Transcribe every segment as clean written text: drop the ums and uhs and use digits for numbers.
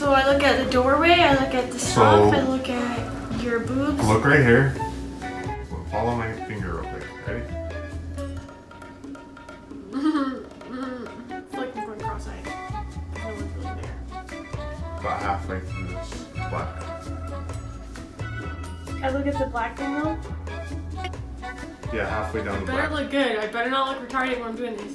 So I look at the doorway, I look at the stuff, I look at your boobs. Look right here. Follow my finger real quick. Ready? It's like I'm going cross-eyed. No one's really there. About halfway through this black. I look at the black thing though. Yeah, halfway down the Better black. look good. I better not look retarded when I'm doing this.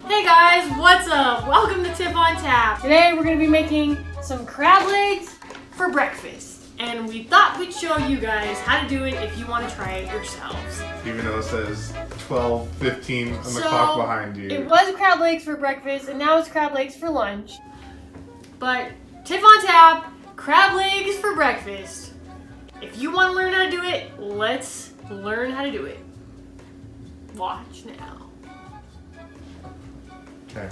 Hey guys, what's up? Welcome to Tip on Tap. Today we're going to be making some crab legs for breakfast. And we thought we'd show you guys how to do it if you want to try it yourselves. Even though it says 12, 15 on the clock behind you. It was crab legs for breakfast and now it's crab legs for lunch. But Tip on Tap, crab legs for breakfast. If you want to learn how to do it, let's learn how to do it. Watch now. Okay.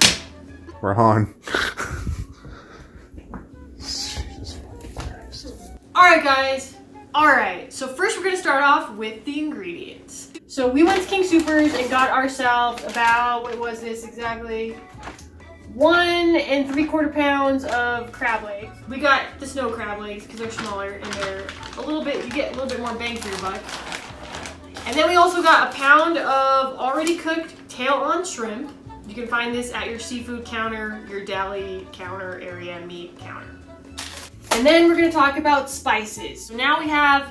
We're on. Jesus Christ. Alright guys. Alright, so first we're going to start off with the ingredients. So we went to King Soopers and got ourselves about, what was this exactly? 1 3/4 pounds of crab legs. We got the snow crab legs because they're smaller and they're a little bit, you get a little bit more bang for your buck. And then we also got a pound of already cooked tail-on shrimp. You can find this at your seafood counter, your deli counter area, meat counter. And then we're going to talk about spices. So now we have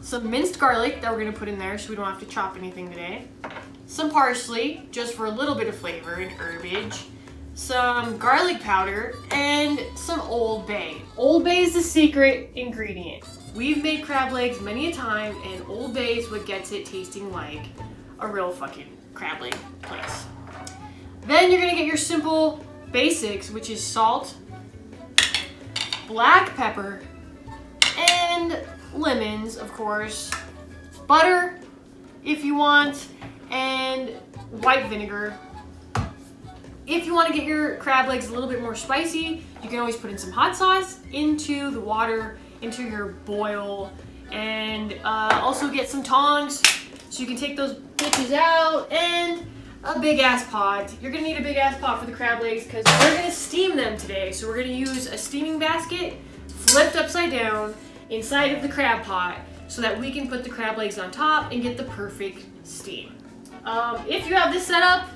some minced garlic that we're going to put in there so we don't have to chop anything today. Some parsley, just for a little bit of flavor and herbage. Some garlic powder, and some Old Bay. Old Bay is the secret ingredient. We've made crab legs many a time, and Old Bay is what gets it tasting like a real fucking crab leg place. Then you're gonna get your simple basics, which is salt, black pepper, and lemons, of course, butter, if you want, and white vinegar. If you want to get your crab legs a little bit more spicy, you can always put in some hot sauce into the water, into your boil, and also get some tongs so you can take those bitches out, and a big ass pot. You're gonna need a big ass pot for the crab legs because we're gonna steam them today. So we're gonna use a steaming basket flipped upside down inside of the crab pot so that we can put the crab legs on top and get the perfect steam. If you have this set up,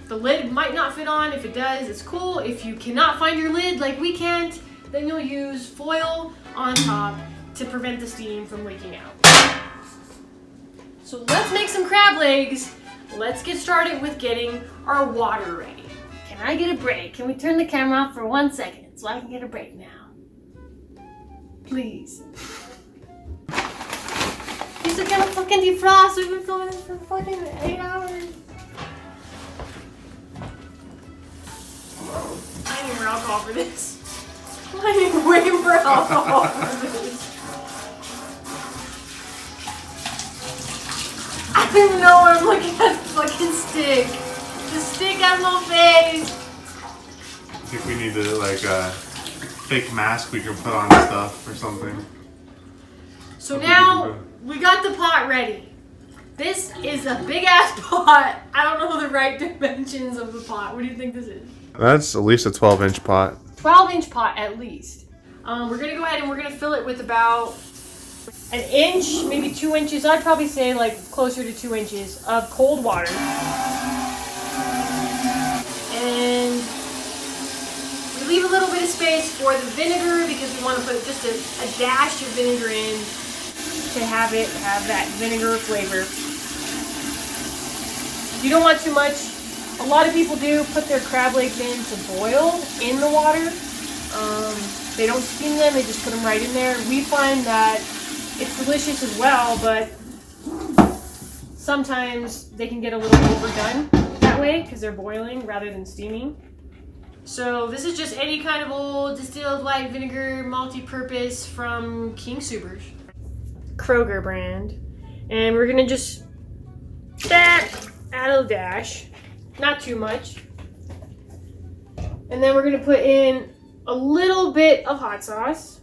the lid might not fit on. If it does, it's cool. If you cannot find your lid like we can't, then you'll use foil on top to prevent the steam from leaking out. So let's make some crab legs. Let's get started with getting our water ready. Can I get a break? Can we turn the camera off for 1 second so I can get a break now? Please. These are gonna fucking defrost. We've been filming this for fucking 8 hours. I need more alcohol for this. I need way more alcohol for this. I don't even know what I'm looking at the fucking stick. The stick has no face. I think we need to like a fake mask we can put on stuff or something. So now we got the pot ready. This is a big ass pot. I don't know the right dimensions of the pot. What do you think this is? That's at least a 12-inch pot. 12-inch pot at least. We're gonna go ahead and we're gonna fill it with about 1 inch, maybe 2 inches. I'd probably say like closer to 2 inches of cold water. And we leave a little bit of space for the vinegar because we want to put just a dash of vinegar in to have that vinegar flavor. You don't want too much. A lot of people do put their crab legs in to boil in the water. They don't steam them, they just put them right in there. We find that it's delicious as well, but sometimes they can get a little overdone that way because they're boiling rather than steaming. So this is just any kind of old distilled white vinegar multi-purpose from King Soopers. Kroger brand. And we're gonna just add a dash. Not too much. And then we're gonna put in a little bit of hot sauce.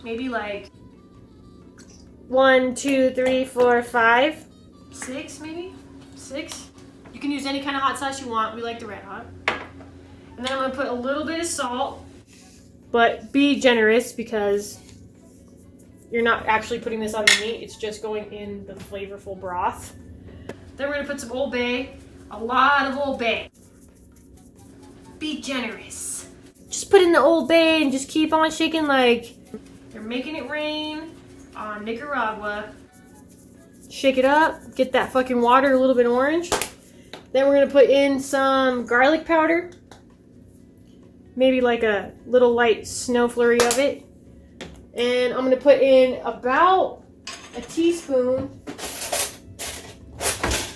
Maybe like 1, 2, 3, 4, 5, 6 maybe? 6? You can use any kind of hot sauce you want. We like the red hot. And then I'm gonna put a little bit of salt. but be generous because you're not actually putting this on the meat. It's just going in the flavorful broth. Then we're gonna put some Old Bay, a lot of Old Bay. Be generous. Just put in the Old Bay and just keep on shaking like you're making it rain on Nicaragua. Shake it up, get that fucking water a little bit orange. Then we're gonna put in some garlic powder. Maybe like a little light snow flurry of it. And I'm gonna put in about a teaspoon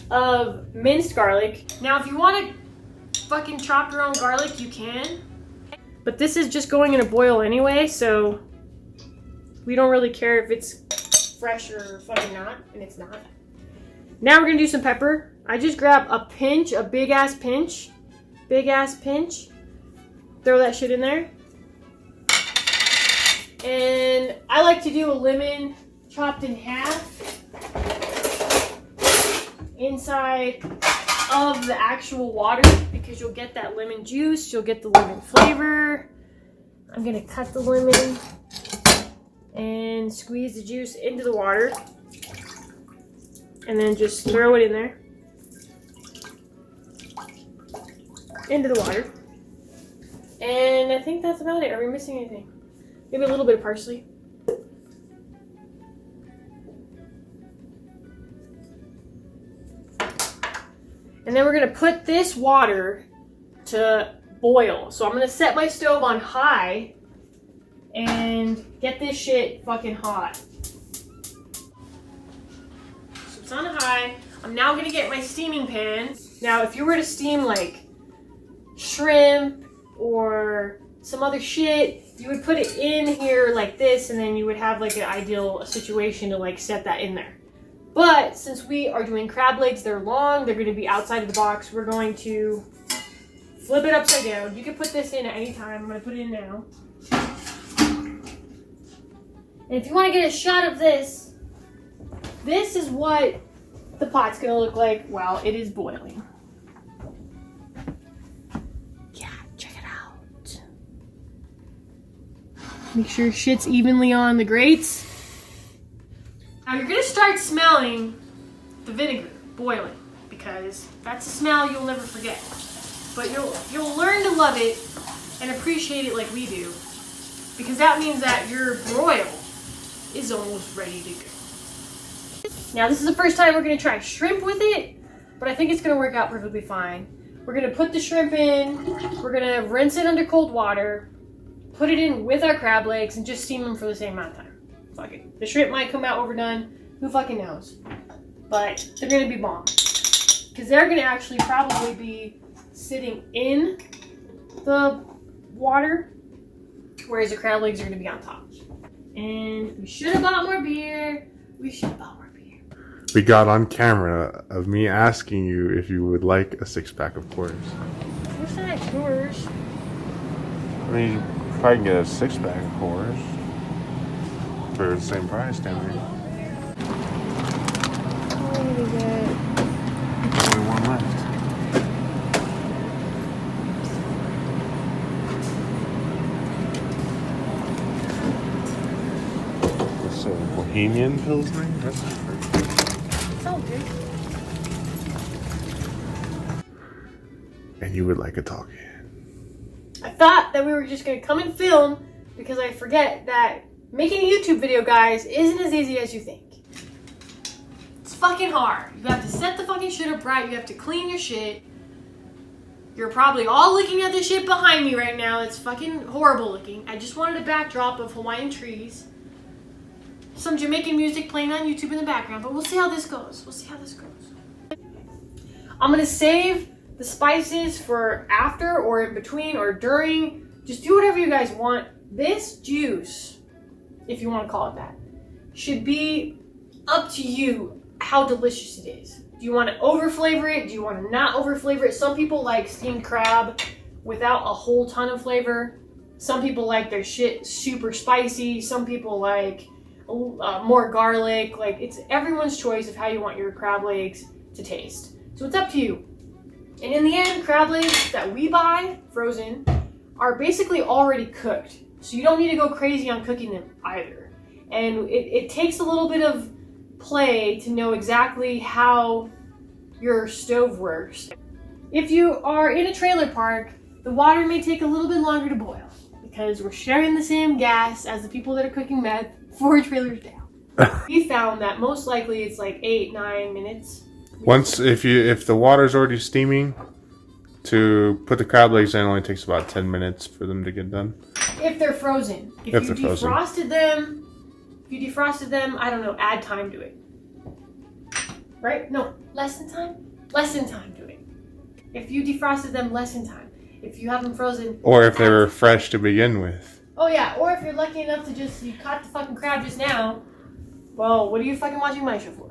of minced garlic. Now, if you want to fucking chop your own garlic, you can. But this is just going in a boil anyway, so we don't really care if it's fresh or fucking not, and it's not. Now we're gonna do some pepper. I just grab a pinch, a big ass pinch. Throw that shit in there. And I like to do a lemon chopped in half inside of the actual water because you'll get that lemon juice, you'll get the lemon flavor. I'm gonna cut the lemon and squeeze the juice into the water and then just throw it in there into the water. And I think that's about it. Are we missing anything? Maybe a little bit of parsley. And then we're gonna put this water to boil. So I'm gonna set my stove on high and get this shit fucking hot. So it's on high. I'm now gonna get my steaming pan. Now, if you were to steam like shrimp or some other shit, you would put it in here like this, and then you would have like an ideal situation to like set that in there. But since we are doing crab legs, they're long, they're going to be outside of the box. We're going to flip it upside down. You can put this in at any time. I'm going to put it in now. And if you want to get a shot of this, this is what the pot's going to look like while it is boiling. Make sure shit's evenly on the grates. Now you're gonna start smelling the vinegar boiling because that's a smell you'll never forget. But you'll learn to love it and appreciate it like we do because that means that your broil is almost ready to go. Now this is the first time we're gonna try shrimp with it, but I think it's gonna work out perfectly fine. We're gonna put the shrimp in, we're gonna rinse it under cold water, put it in with our crab legs and just steam them for the same amount of time. Fuck it. The shrimp might come out overdone. Who fucking knows? But they're gonna be bomb. Because they're gonna actually probably be sitting in the water, whereas the crab legs are gonna be on top. And we should have bought more beer. We got on camera of me asking you if you would like a 6-pack of Coors. What's that, Coors? I mean, if I can get a 6-pack of Coors for the same price down here. What is it? Only one left. What's a Bohemian Pilsner? That's perfect. Sounds good. And you would like a talkie. I thought that we were just gonna come and film because I forget that making a YouTube video, guys, isn't as easy as you think. It's fucking hard. You have to set the fucking shit up right. You have to clean your shit. You're probably all looking at the shit behind me right now. It's fucking horrible looking. I just wanted a backdrop of Hawaiian trees. Some Jamaican music playing on YouTube in the background, but we'll see how this goes. I'm gonna save the spices for after or in between or during. Just do whatever you guys want. This juice, if you want to call it that, should be up to you how delicious it is. Do you want to over flavor it? Do you want to not over flavor it? Some people like steamed crab without a whole ton of flavor. Some people like their shit super spicy. Some people like more garlic. Like, it's everyone's choice of how you want your crab legs to taste. So it's up to you. And in the end, crab legs that we buy frozen are basically already cooked. So you don't need to go crazy on cooking them either. And it takes a little bit of play to know exactly how your stove works. If you are in a trailer park, the water may take a little bit longer to boil because we're sharing the same gas as the people that are cooking meth 4 trailers down. We found that most likely it's like 8-9 minutes. Once, if the water's already steaming, to put the crab legs in, it only takes about 10 minutes for them to get done. If they're frozen. If you defrosted them, I don't know, add time to it. Right? No, less than time? Less than time to it. If you defrosted them, less than time. If you have them frozen... Or if they were fresh to begin with. Oh yeah, or if you're lucky enough to you caught the fucking crab just now, well, what are you fucking watching my show for?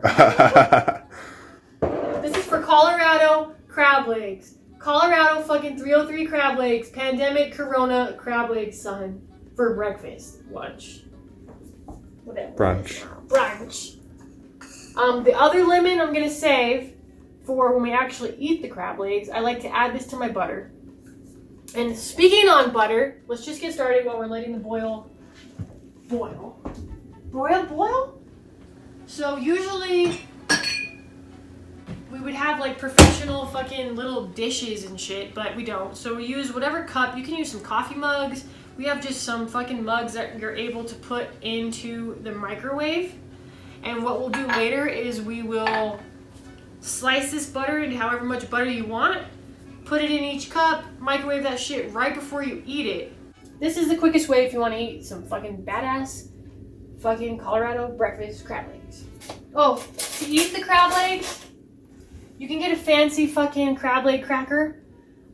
This is for Colorado crab legs. Colorado fucking 303 crab legs. Pandemic Corona crab legs, son. For breakfast, lunch, whatever. Brunch. The other lemon I'm gonna save for when we actually eat the crab legs. I like to add this to my butter. And speaking on butter, let's just get started while we're letting the boil. So usually we would have like professional fucking little dishes and shit, but we don't. So we use whatever cup. You can use some coffee mugs. We have just some fucking mugs that you're able to put into the microwave. And what we'll do later is we will slice this butter into however much butter you want, put it in each cup, microwave that shit right before you eat it. This is the quickest way if you want to eat some fucking badass fucking Colorado breakfast crab legs. Oh, to eat the crab legs, you can get a fancy fucking crab leg cracker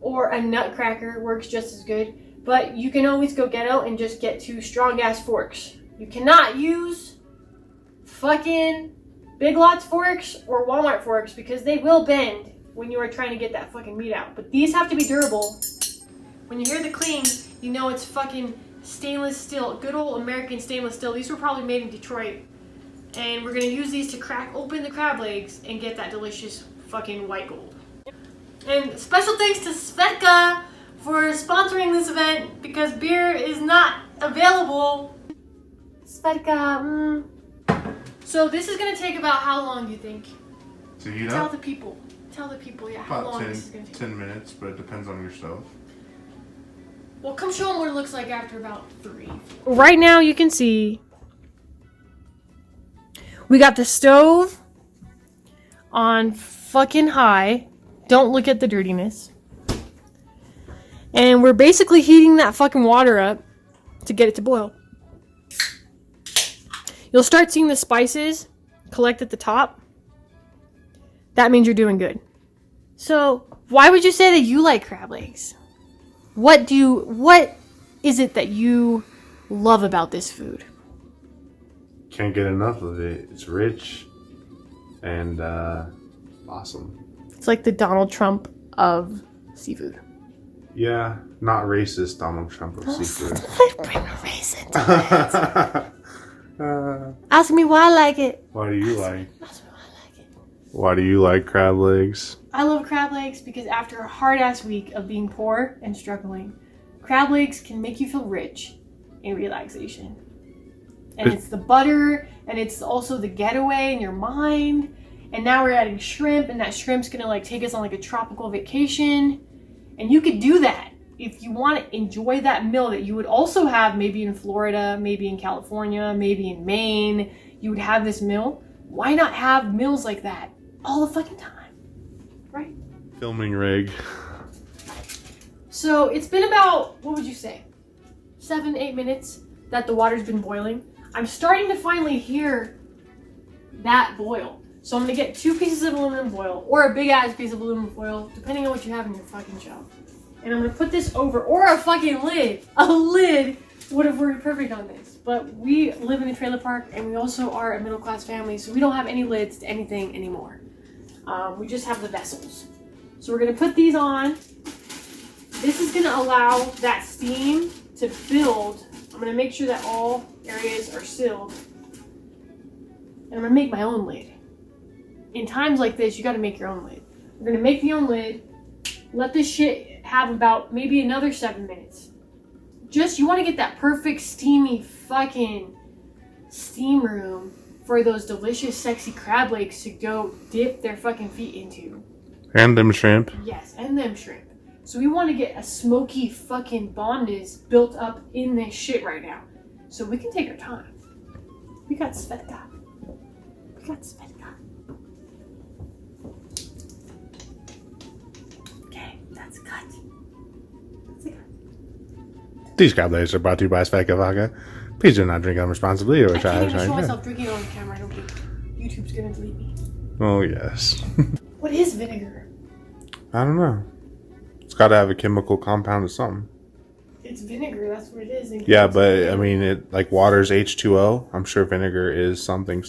or a nut cracker, works just as good. But you can always go ghetto and just get 2 strong ass forks. You cannot use fucking Big Lots forks or Walmart forks because they will bend when you are trying to get that fucking meat out. But these have to be durable. When you hear the cling, you know it's fucking stainless steel, good old American stainless steel. These were probably made in Detroit. And we're gonna use these to crack open the crab legs and get that delicious fucking white gold. And special thanks to Svedka for sponsoring this event because beer is not available. Svedka, So this is gonna take about how long do you think? To heat Tell up? the people, yeah, how long this is gonna take. 10 minutes, but it depends on your stove. Well, come show them what it looks like after about 3. Right now you can see we got the stove on fucking high. Don't look at the dirtiness. And we're basically heating that fucking water up to get it to boil. You'll start seeing the spices collect at the top. That means you're doing good. So, why would you say that you like crab legs? What is it that you love about this food? Can't get enough of it. It's rich and awesome. It's like the Donald Trump of seafood. Yeah, not racist Donald Trump of seafood. Bring a race into it. Ask me why I like it. Why do you like? Ask me why I like it. Why do you like crab legs? I love crab legs because after a hard-ass week of being poor and struggling, crab legs can make you feel rich in relaxation. And it's the butter, and it's also the getaway in your mind. And now we're adding shrimp, and that shrimp's gonna like take us on like a tropical vacation. And you could do that if you want to enjoy that meal that you would also have maybe in Florida, maybe in California, maybe in Maine. You would have this meal. Why not have meals like that all the fucking time? Right? Filming rig. So it's been about, what would you say, 7-8 minutes that the water's been boiling. I'm starting to finally hear that boil. So I'm gonna get 2 pieces of aluminum foil or a big ass piece of aluminum foil, depending on what you have in your fucking shop. And I'm gonna put this over, or a fucking lid. A lid would have worked perfect on this. But we live in a trailer park and we also are a middle class family, so we don't have any lids to anything anymore. We just have the vessels. So we're gonna put these on. This is gonna allow that steam to build. I'm gonna make sure that all areas are sealed. And I'm gonna make my own lid. In times like this, you gotta make your own lid. We're gonna make the own lid. Let this shit have about maybe another 7 minutes. you want to get that perfect steamy fucking steam room for those delicious, sexy crab legs to go dip their fucking feet into. And them shrimp. Yes, and them shrimp. So we want to get a smoky fucking bondness built up in this shit right now. So we can take our time. We got Svedka. Okay, that's a cut. These crab legs are brought to you by Svedka Vodka. Please do not drink them responsibly or I try can't even to show myself drinking on camera. I don't think YouTube's gonna delete me. Oh, yes. What is vinegar? I don't know. It's got to have a chemical compound or something. It's vinegar. That's what it is. Yeah, but I mean, it like water's H2O. I'm sure vinegar is something.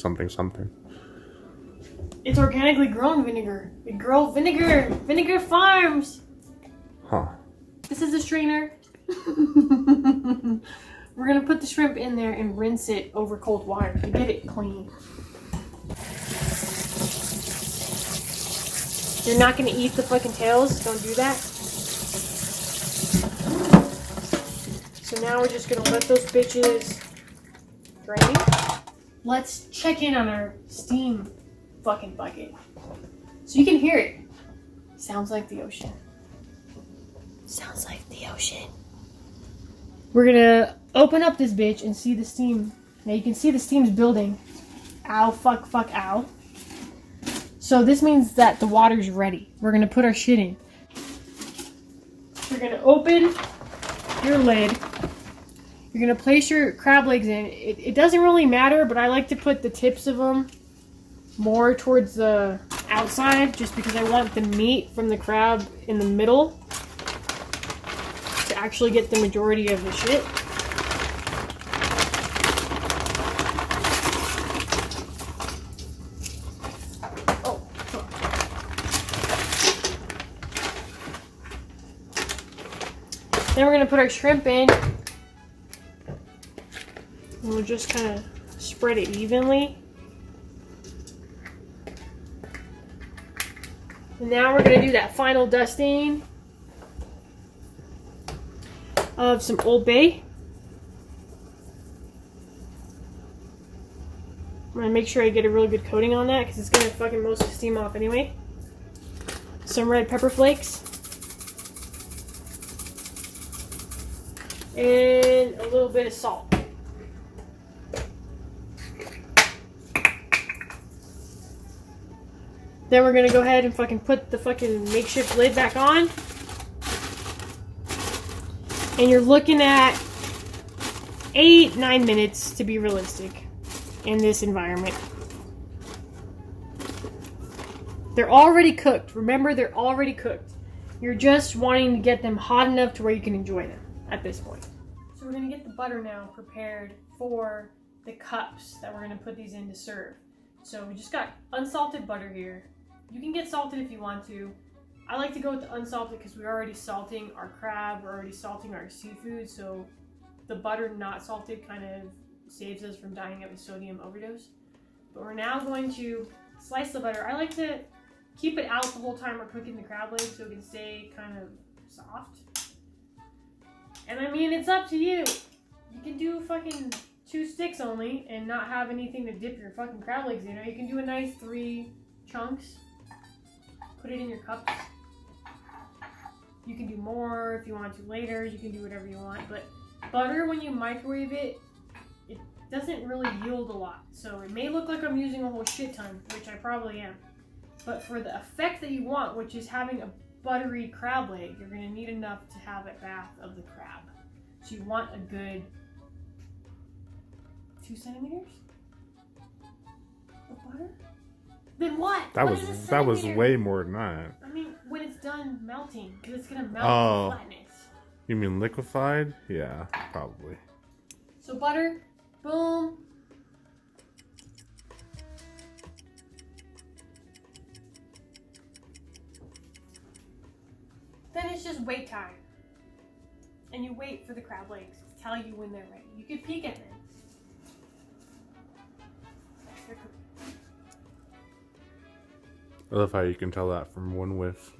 It's organically grown vinegar. We grow vinegar farms. Huh. This is a strainer. We're gonna put the shrimp in there and rinse it over cold water to get it clean. You're not gonna eat the fucking tails. Don't do that. So now we're just gonna let those bitches drain. Let's check in on our steam fucking bucket. So you can hear it. Sounds like the ocean. Sounds like the ocean. We're gonna open up this bitch and see the steam. Now you can see the steam's building. Ow, fuck, ow. So this means that the water's ready. We're gonna put our shit in. You're gonna open your lid. You're gonna place your crab legs in. It doesn't really matter, but I like to put the tips of them more towards the outside just because I want the meat from the crab in the middle to actually get the majority of the shit. Oh, fuck. Then we're gonna put our shrimp in. And we'll just kind of spread it evenly. And now we're going to do that final dusting of some Old Bay. I'm going to make sure I get a really good coating on that because it's going to fucking most of the steam off anyway. Some red pepper flakes. And a little bit of salt. Then we're gonna go ahead and fucking put the fucking makeshift lid back on. And you're looking at 8-9 minutes to be realistic in this environment. They're already cooked. Remember, they're already cooked. You're just wanting to get them hot enough to where you can enjoy them at this point. So we're gonna get the butter now prepared for the cups that we're gonna put these in to serve. So we just got unsalted butter here. You can get salted if you want to. I like to go with the unsalted because we're already salting our crab, we're already salting our seafood, so the butter not salted kind of saves us from dying of a sodium overdose. But we're now going to slice the butter. I like to keep it out the whole time we're cooking the crab legs so it can stay kind of soft. And I mean, it's up to you. You can do fucking 2 sticks only and not have anything to dip your fucking crab legs in, or you can do a nice 3 chunks. Put it in your cups. You can do more if you want to later. You can do whatever you want. But butter, when you microwave it, it doesn't really yield a lot. So it may look like I'm using a whole shit ton, which I probably am. But for the effect that you want, which is having a buttery crab leg, you're going to need enough to have a bath of the crab. So you want a good 2 centimeters of butter? Then what? That What was is a that was centimeter? way more than that. I mean, when it's done melting, because it's gonna melt Oh. the flatness. You mean liquefied? Yeah, probably. So butter, boom. Then it's just wait time. And you wait for the crab legs to tell you when they're ready. You can peek at them. They're cooking. I love how you can tell that from one whiff.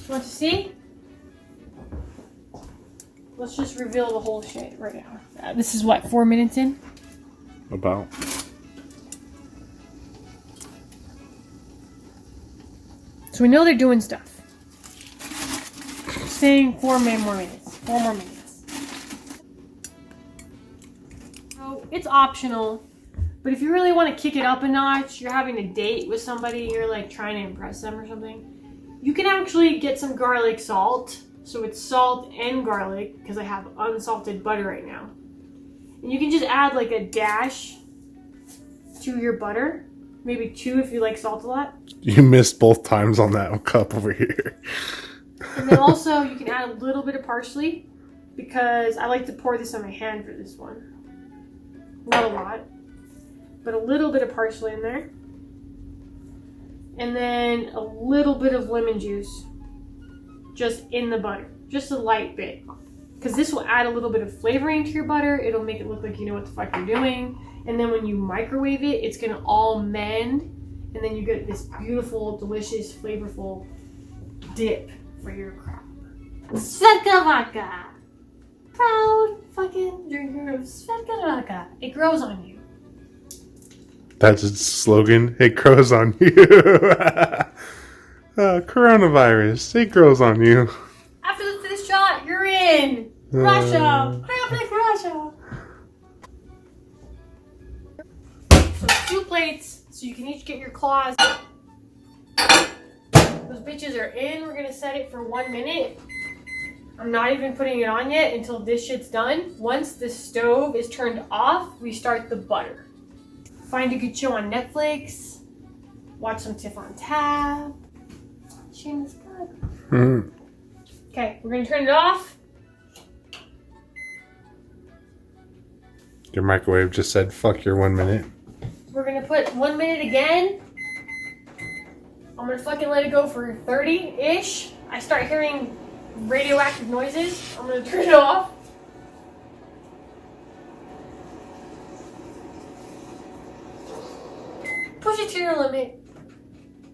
Want to see? let's just reveal the whole shit right now. This is what, 4 minutes in? About. So we know they're doing stuff. Saying 4 more minutes. 4 more minutes. So it's optional. But if you really want to kick it up a notch, you're having a date with somebody, you're like trying to impress them or something, you can actually get some garlic salt. So it's salt and garlic, because I have unsalted butter right now. And you can just add like a dash to your butter. Maybe 2 if you like salt a lot. You missed both times on that cup over here. And then also you can add a little bit of parsley, because I like to pour this on my hand for this one. Not a lot, but a little bit of parsley in there. And then a little bit of lemon juice just in the butter, just a light bit. Because this will add a little bit of flavoring to your butter. It'll make it look like you know what the fuck you're doing. And then when you microwave it, it's gonna all mend. And then you get this beautiful, delicious, flavorful dip for your crab. Svedka vodka. Proud fucking drinker of Svedka vodka. It grows on you. That's its slogan. It grows on you. Coronavirus. It grows on you. After the 5th shot, you're in. Russia. Crab like Russia. So 2 plates, so you can each get your claws. Those bitches are in. We're gonna set it for 1 minute. I'm not even putting it on yet until this shit's done. Once the stove is turned off, we start the butter. Find a good show on Netflix. Watch some Tiff on Tab. Shameless plug. Mm. Okay, we're gonna turn it off. Your microwave just said, fuck your 1 minute. We're gonna put 1 minute again. I'm gonna fucking let it go for 30-ish. I start hearing radioactive noises. I'm gonna turn it off. Push it to your limit.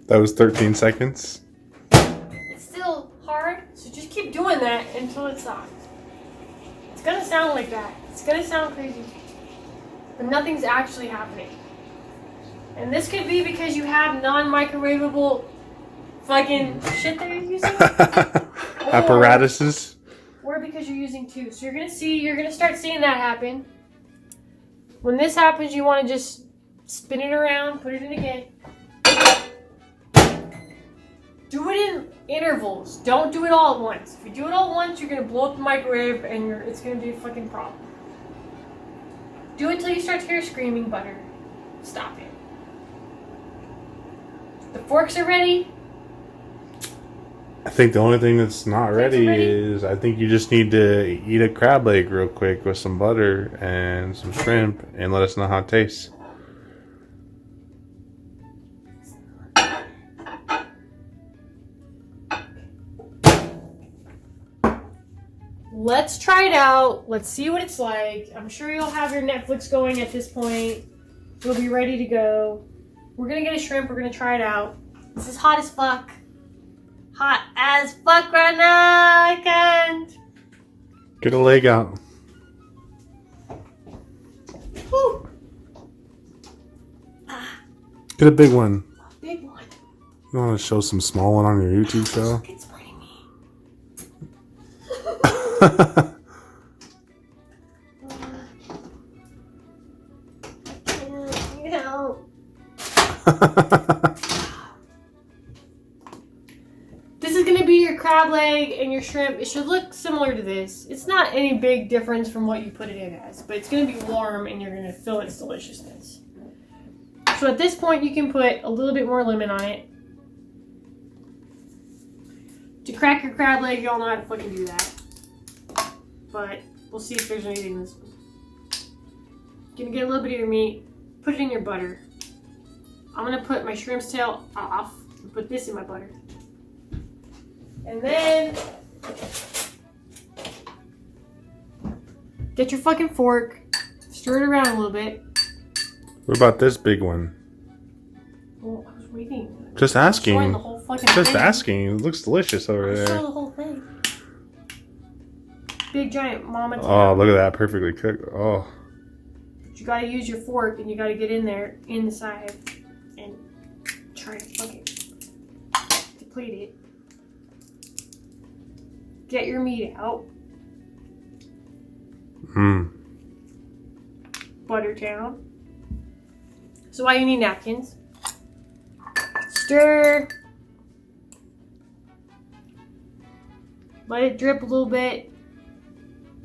That was 13 seconds. It's still hard, so just keep doing that until it stops. It's gonna sound like that. It's gonna sound crazy. But nothing's actually happening. And this could be because you have non-microwavable fucking shit that you're using. Apparatuses. Or because you're using 2. So you're gonna start seeing that happen. When this happens, you wanna just spin it around, put it in again. Do it in intervals. Don't do it all at once. If you do it all at once, you're gonna blow up the microwave and it's gonna be a fucking problem. Do it till you start to hear screaming butter. Stop it. The forks are ready. I think the only thing that's not ready ready? is I think you just need to eat a crab leg real quick with some butter and some shrimp and let us know how it tastes. Let's try it out. Let's see what it's like. I'm sure you'll have your Netflix going at this point. We'll be ready to go. We're gonna get a shrimp. We're gonna try it out. This is hot as fuck. Hot as fuck right now. I can't. Get a leg out. Whew. Get a big one. Big one. You want to show some small one on your YouTube show? It's biting me. This is going to be your crab leg and your shrimp. It should look similar to this. It's not any big difference from what you put it in as, but it's going to be warm and you're going to feel its deliciousness. So at this point, you can put a little bit more lemon on it. To crack your crab leg, y'all know how to fucking do that. But we'll see if there's anything in this one. You're gonna get a little bit of your meat, put it in your butter. I'm gonna put my shrimp's tail off and put this in my butter. And then get your fucking fork, stir it around a little bit. What about this big one? Well, I was waiting. Just Showing asking. the whole fucking Just thing. asking. It looks delicious over Show there. the whole thing. Big big giant mama tab. Oh, look at that, perfectly cooked. Oh. You gotta use your fork and you gotta get in there, in the side, and try to fucking deplete it. Get your meat out. Butter down. So why you need napkins? Stir. Let it drip a little bit.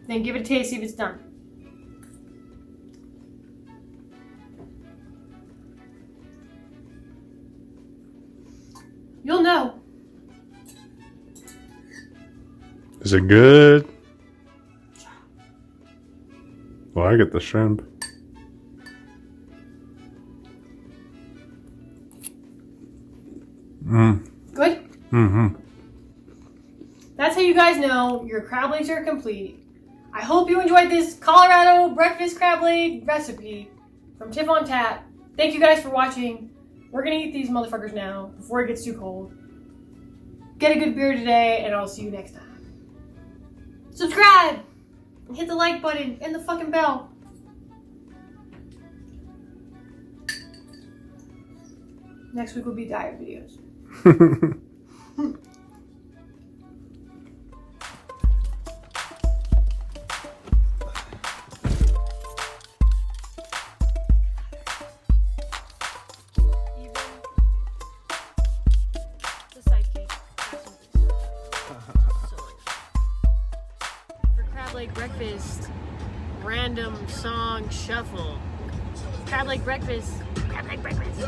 Then give it a taste, see if it's done. You'll know. Is it good? Well, I get the shrimp. Good? Mm-hmm. That's how you guys know your crab legs are complete. I hope you enjoyed this Colorado breakfast crab leg recipe from Tip on Tap. Thank you guys for watching. We're gonna eat these motherfuckers now before it gets too cold. Get a good beer today, and I'll see you next time. Subscribe! And hit the like button and the fucking bell. Next week will be diet videos. Leg breakfast, random song shuffle. Crab leg breakfast, crab leg breakfast.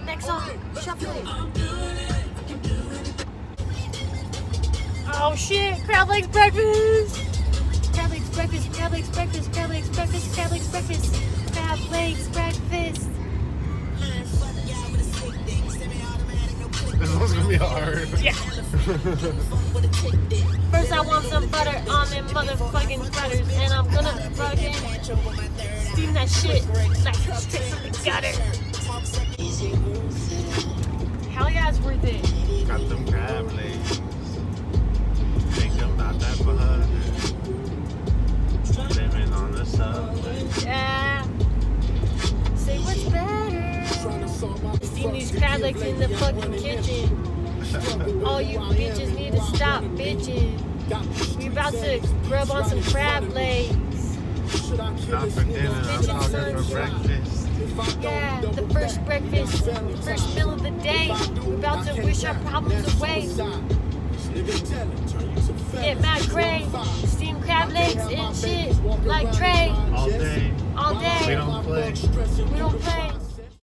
Next song, shuffle. Oh shit, crab legs breakfast. Crab legs breakfast, crab legs breakfast, crab legs breakfast, crab legs breakfast, crab legs breakfast. This one's gonna be hard. Yeah. First I want some butter on them motherfucking spreaders, and I'm gonna fucking steam that shit like straight from the gutter. Hell yeah, it's worth it. Got them crab legs. Think them not that butter. Living on the subway. Yeah. Say what's better? Steam these crab legs in the fucking kitchen. All you bitches need to stop bitching. We about to rub on some crab legs. Not for dinner, I'm talking for breakfast. Yeah, the first breakfast, the first meal of the day. We're about to wish our problems away. Get mad cray, steam crab legs and shit like Trey. All day. All day. We don't play. We don't play.